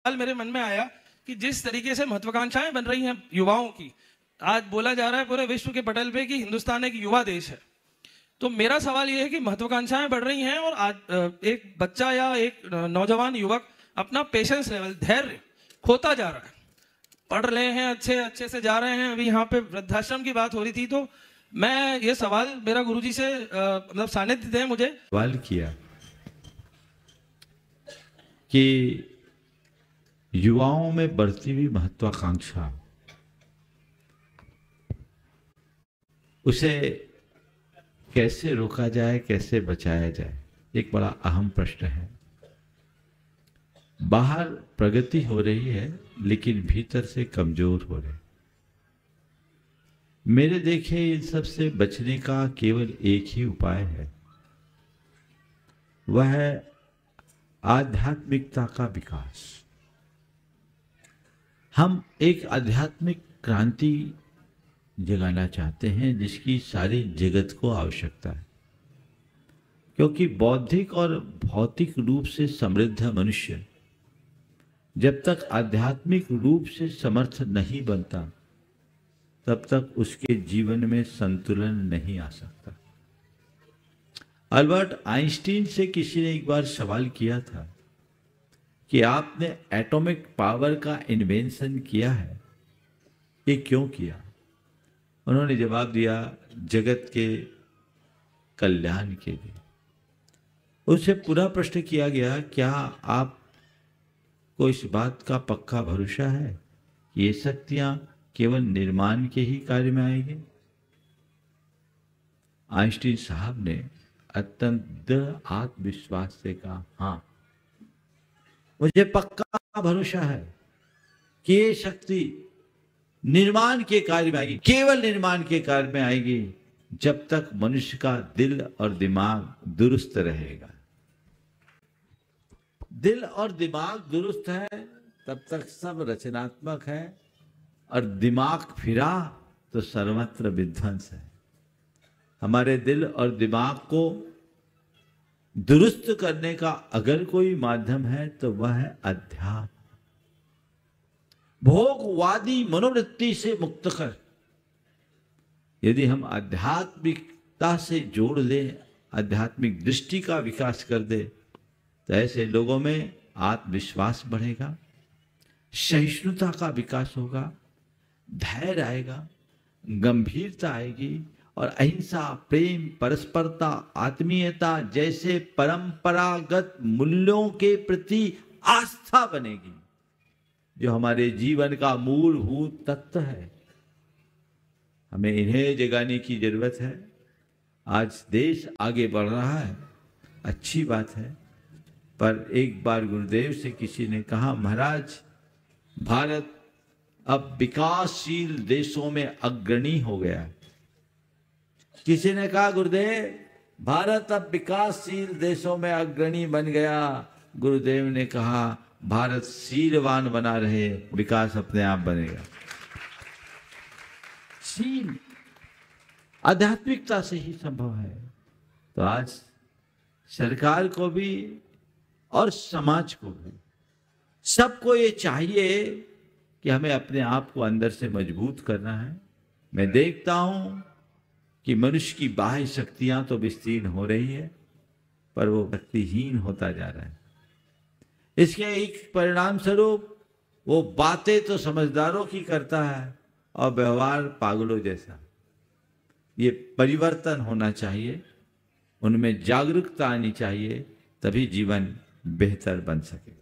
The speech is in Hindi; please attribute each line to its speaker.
Speaker 1: सवाल मेरे मन में आया कि जिस तरीके से महत्वाकांक्षाएं बन रही हैं युवाओं की, आज बोला जा रहा है पूरे विश्व के पटल पे कि हिंदुस्तान एक युवा देश है। तो मेरा सवाल यह है कि महत्वाकांक्षाएं बढ़ रही हैं और आज एक बच्चा या एक नौजवान युवक अपना पेशेंस लेवल, धैर्य खोता जा रहा है। पढ़ रहे हैं, अच्छे अच्छे से जा रहे हैं। अभी यहाँ पे वृद्धाश्रम की बात हो रही थी, तो मैं ये सवाल मेरा गुरुजी से मतलब सानिध्य दें मुझे।
Speaker 2: सवाल किया कि युवाओं में बढ़ती हुई महत्वाकांक्षा, उसे कैसे रोका जाए, कैसे बचाया जाए, एक बड़ा अहम प्रश्न है। बाहर प्रगति हो रही है लेकिन भीतर से कमजोर हो रहे। मेरे देखे इन सब से बचने का केवल एक ही उपाय है, वह है आध्यात्मिकता का विकास। हम एक आध्यात्मिक क्रांति जगाना चाहते हैं जिसकी सारी जगत को आवश्यकता है, क्योंकि बौद्धिक और भौतिक रूप से समृद्ध मनुष्य जब तक आध्यात्मिक रूप से समर्थ नहीं बनता तब तक उसके जीवन में संतुलन नहीं आ सकता। अल्बर्ट आइंस्टीन से किसी ने एक बार सवाल किया था कि आपने एटॉमिक पावर का इन्वेंशन किया है, ये क्यों किया? उन्होंने जवाब दिया, जगत के कल्याण के लिए। उससे पूरा प्रश्न किया गया, क्या आप को इस बात का पक्का भरोसा है कि ये शक्तियां केवल निर्माण के ही कार्य में आएंगे? आइंस्टीन साहब ने अत्यंत दृढ़ आत्मविश्वास से कहा, हाँ, मुझे पक्का भरोसा है कि ये शक्ति निर्माण के कार्य में आएगी, केवल निर्माण के कार्य में आएगी जब तक मनुष्य का दिल और दिमाग दुरुस्त रहेगा। दिल और दिमाग दुरुस्त है तब तक सब रचनात्मक है, और दिमाग फिरा तो सर्वत्र विध्वंस है। हमारे दिल और दिमाग को दुरुस्त करने का अगर कोई माध्यम है तो वह है अध्यात्म। भोगवादी मनोवृत्ति से मुक्त कर यदि हम आध्यात्मिकता से जोड़ लें, आध्यात्मिक दृष्टि का विकास कर दे, तो ऐसे लोगों में आत्मविश्वास बढ़ेगा, सहिष्णुता का विकास होगा, धैर्य आएगा, गंभीरता आएगी, और अहिंसा, प्रेम, परस्परता, आत्मीयता जैसे परंपरागत मूल्यों के प्रति आस्था बनेगी, जो हमारे जीवन का मूलभूत तत्व है। हमें इन्हें जगाने की जरूरत है। आज देश आगे बढ़ रहा है, अच्छी बात है, पर एक बार गुरुदेव से किसी ने कहा, महाराज, भारत अब विकासशील देशों में अग्रणी हो गया। किसी ने कहा, गुरुदेव, भारत अब विकासशील देशों में अग्रणी बन गया। गुरुदेव ने कहा, भारत शीलवान बना रहे, विकास अपने आप बनेगा। शील आध्यात्मिकता से ही संभव है। तो आज सरकार को भी और समाज को भी, सबको ये चाहिए कि हमें अपने आप को अंदर से मजबूत करना है। मैं देखता हूं कि मनुष्य की बाह्य शक्तियां तो विस्तीर्ण हो रही है, पर वो शक्तिहीन होता जा रहा है। इसके एक परिणाम स्वरूप वो बातें तो समझदारों की करता है और व्यवहार पागलों जैसा। ये परिवर्तन होना चाहिए, उनमें जागरूकता आनी चाहिए, तभी जीवन बेहतर बन सके।